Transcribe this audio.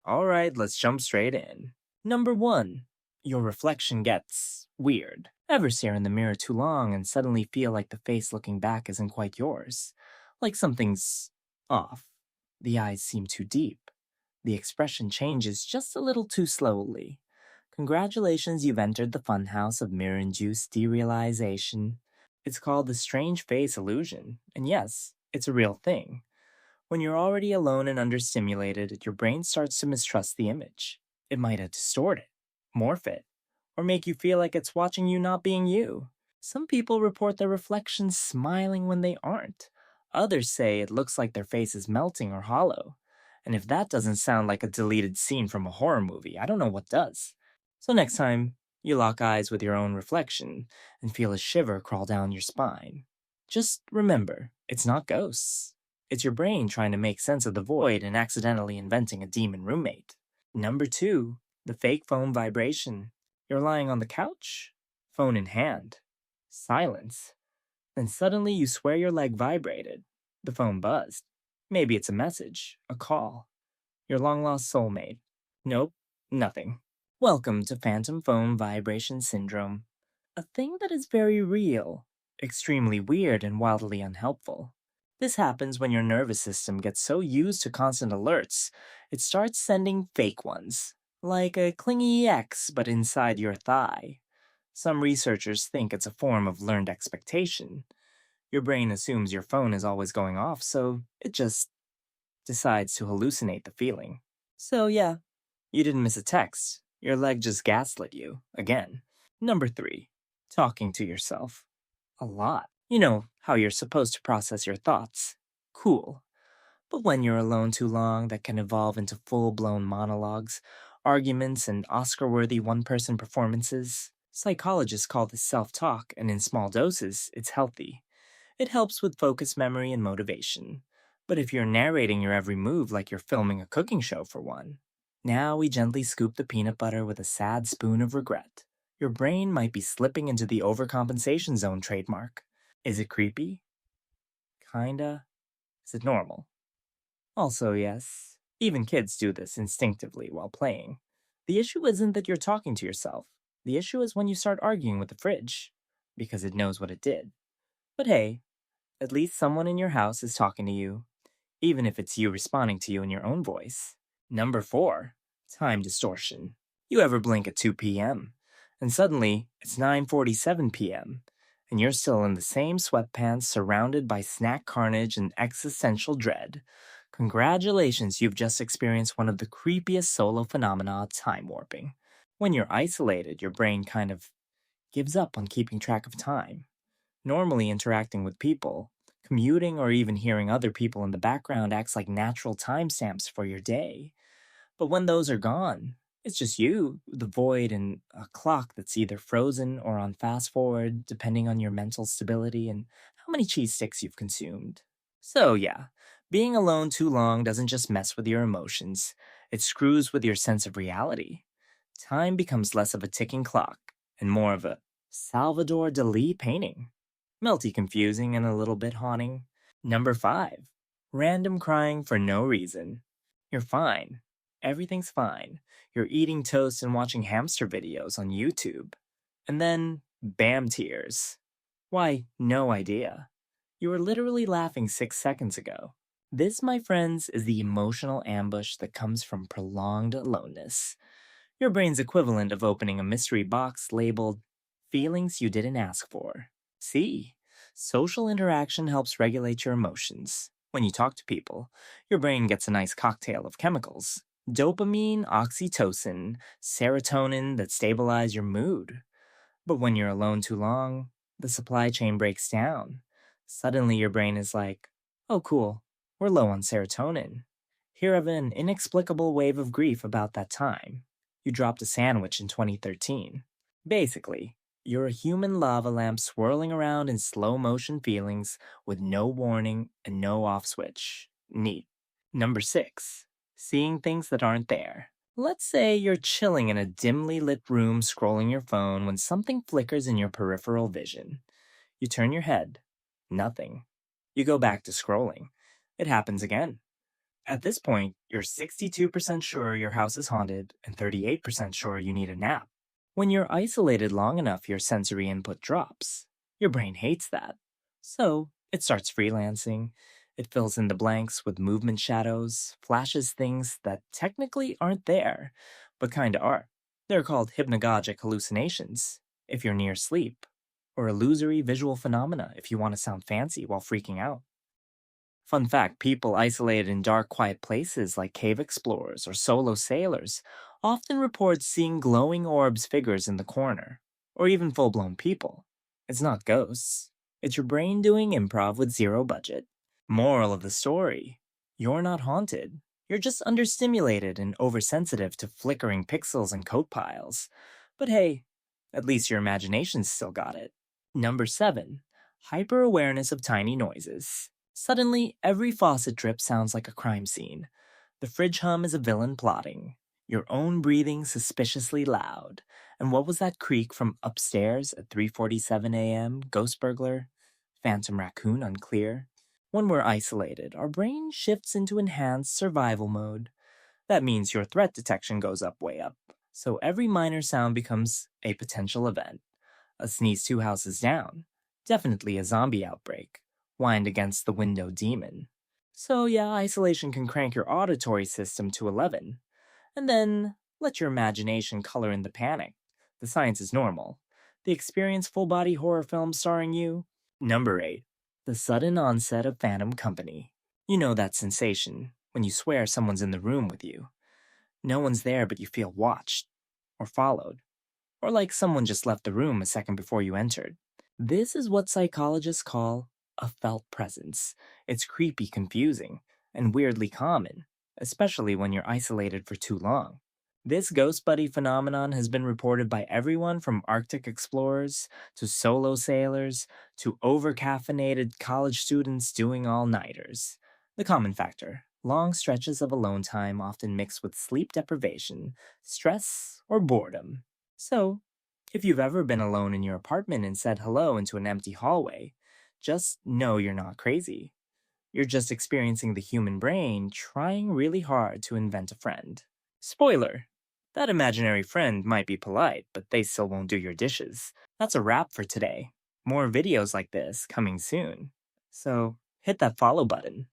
Alright, let's jump straight in. Number 1. Your reflection gets weird. Ever stare in the mirror too long and suddenly feel like the face looking back isn't quite yours? Like something's off. The eyes seem too deep. The expression changes just a little too slowly. Congratulations, you've entered the funhouse of mirror-induced derealization. It's called the strange face illusion, and yes, it's a real thing. When you're already alone and understimulated, your brain starts to mistrust the image. It might distort it, morph it, or make you feel like it's watching you not being you. Some people report their reflections smiling when they aren't. Others say it looks like their face is melting or hollow. And if that doesn't sound like a deleted scene from a horror movie, I don't know what does. So next time, you lock eyes with your own reflection and feel a shiver crawl down your spine. Just remember, it's not ghosts. It's your brain trying to make sense of the void and accidentally inventing a demon roommate. Number 2, the fake phone vibration. You're lying on the couch, phone in hand. Silence. Then suddenly you swear your leg vibrated. The phone buzzed. Maybe it's a message, a call. Your long lost soulmate. Nope, nothing. Welcome to phantom phone vibration syndrome. A thing that is very real, extremely weird, and wildly unhelpful. This happens when your nervous system gets so used to constant alerts, it starts sending fake ones, like a clingy X but inside your thigh. Some researchers think it's a form of learned expectation. Your brain assumes your phone is always going off, so it just decides to hallucinate the feeling. So, yeah, you didn't miss a text. Your leg just gaslit you, again. Number 3, talking to yourself. A lot. You know how you're supposed to process your thoughts. Cool. But when you're alone too long, that can evolve into full blown monologues, arguments, and Oscar worthy one person performances. Psychologists call this self talk, and in small doses, it's healthy. It helps with focus, memory, and motivation. But if you're narrating your every move like you're filming a cooking show for one, now we gently scoop the peanut butter with a sad spoon of regret. Your brain might be slipping into the overcompensation zone trademark. Is it creepy? Kinda. Is it normal? Also, yes, even kids do this instinctively while playing. The issue isn't that you're talking to yourself. The issue is when you start arguing with the fridge, because it knows what it did. But hey, at least someone in your house is talking to you, even if it's you responding to you in your own voice. Number 4, time distortion. You ever blink at 2 p.m., and suddenly it's 9:47 p.m., and you're still in the same sweatpants surrounded by snack carnage and existential dread. Congratulations, you've just experienced one of the creepiest solo phenomena, time warping. When you're isolated, your brain kind of gives up on keeping track of time. Normally interacting with people, commuting, or even hearing other people in the background acts like natural timestamps for your day. But when those are gone, it's just you, the void, and a clock that's either frozen or on fast forward, depending on your mental stability and how many cheese sticks you've consumed. So, yeah, being alone too long doesn't just mess with your emotions, it screws with your sense of reality. Time becomes less of a ticking clock and more of a Salvador Dali painting. Melty confusing and a little bit haunting. Number 5, random crying for no reason. You're fine. Everything's fine. You're eating toast and watching hamster videos on YouTube. And then, bam, tears. Why, no idea. You were literally laughing 6 seconds ago. This, my friends, is the emotional ambush that comes from prolonged aloneness. Your brain's equivalent of opening a mystery box labeled feelings you didn't ask for. See, social interaction helps regulate your emotions. When you talk to people, your brain gets a nice cocktail of chemicals: dopamine, oxytocin, serotonin that stabilize your mood. But when you're alone too long, the supply chain breaks down. Suddenly your brain is like, oh cool, we're low on serotonin. Hear of an inexplicable wave of grief about that time. You dropped a sandwich in 2013. Basically, you're a human lava lamp swirling around in slow motion feelings with no warning and no off switch. Neat. Number 6, seeing things that aren't there. Let's say you're chilling in a dimly lit room scrolling your phone when something flickers in your peripheral vision. You turn your head. Nothing. You go back to scrolling. It happens again. At this point, you're 62% sure your house is haunted and 38% sure you need a nap. When you're isolated long enough, your sensory input drops. Your brain hates that. So, it starts freelancing. It fills in the blanks with movement shadows, flashes things that technically aren't there, but kinda are. They're called hypnagogic hallucinations, if you're near sleep, or illusory visual phenomena if you want to sound fancy while freaking out. Fun fact, people isolated in dark, quiet places like cave explorers or solo sailors often report seeing glowing orbs figures in the corner, or even full blown people. It's not ghosts, it's your brain doing improv with zero budget. Moral of the story, you're not haunted. You're just understimulated and oversensitive to flickering pixels and coat piles. But hey, at least your imagination's still got it. Number 7. Hyper awareness of tiny noises. Suddenly, every faucet drip sounds like a crime scene. The fridge hum is a villain plotting. Your own breathing suspiciously loud. And what was that creak from upstairs at 3:47 a.m.? Ghost burglar? Phantom raccoon unclear? When we're isolated, our brain shifts into enhanced survival mode. That means your threat detection goes up way up. So every minor sound becomes a potential event. A sneeze 2 houses down. Definitely a zombie outbreak. Whined against the window demon. So yeah, isolation can crank your auditory system to 11. And then let your imagination color in the panic. The science is normal. The experience full body horror film starring you. Number 8. The sudden onset of phantom company. You know that sensation when you swear someone's in the room with you. No one's there, but you feel watched, or followed, or like someone just left the room a second before you entered. This is what psychologists call a felt presence. It's creepy, confusing, and weirdly common, especially when you're isolated for too long. This ghost buddy phenomenon has been reported by everyone from Arctic explorers to solo sailors to overcaffeinated college students doing all nighters. The common factor, long stretches of alone time often mixed with sleep deprivation, stress, or boredom. So, if you've ever been alone in your apartment and said hello into an empty hallway, just know you're not crazy. You're just experiencing the human brain trying really hard to invent a friend. Spoiler! That imaginary friend might be polite, but they still won't do your dishes. That's a wrap for today. More videos like this coming soon. So, hit that follow button.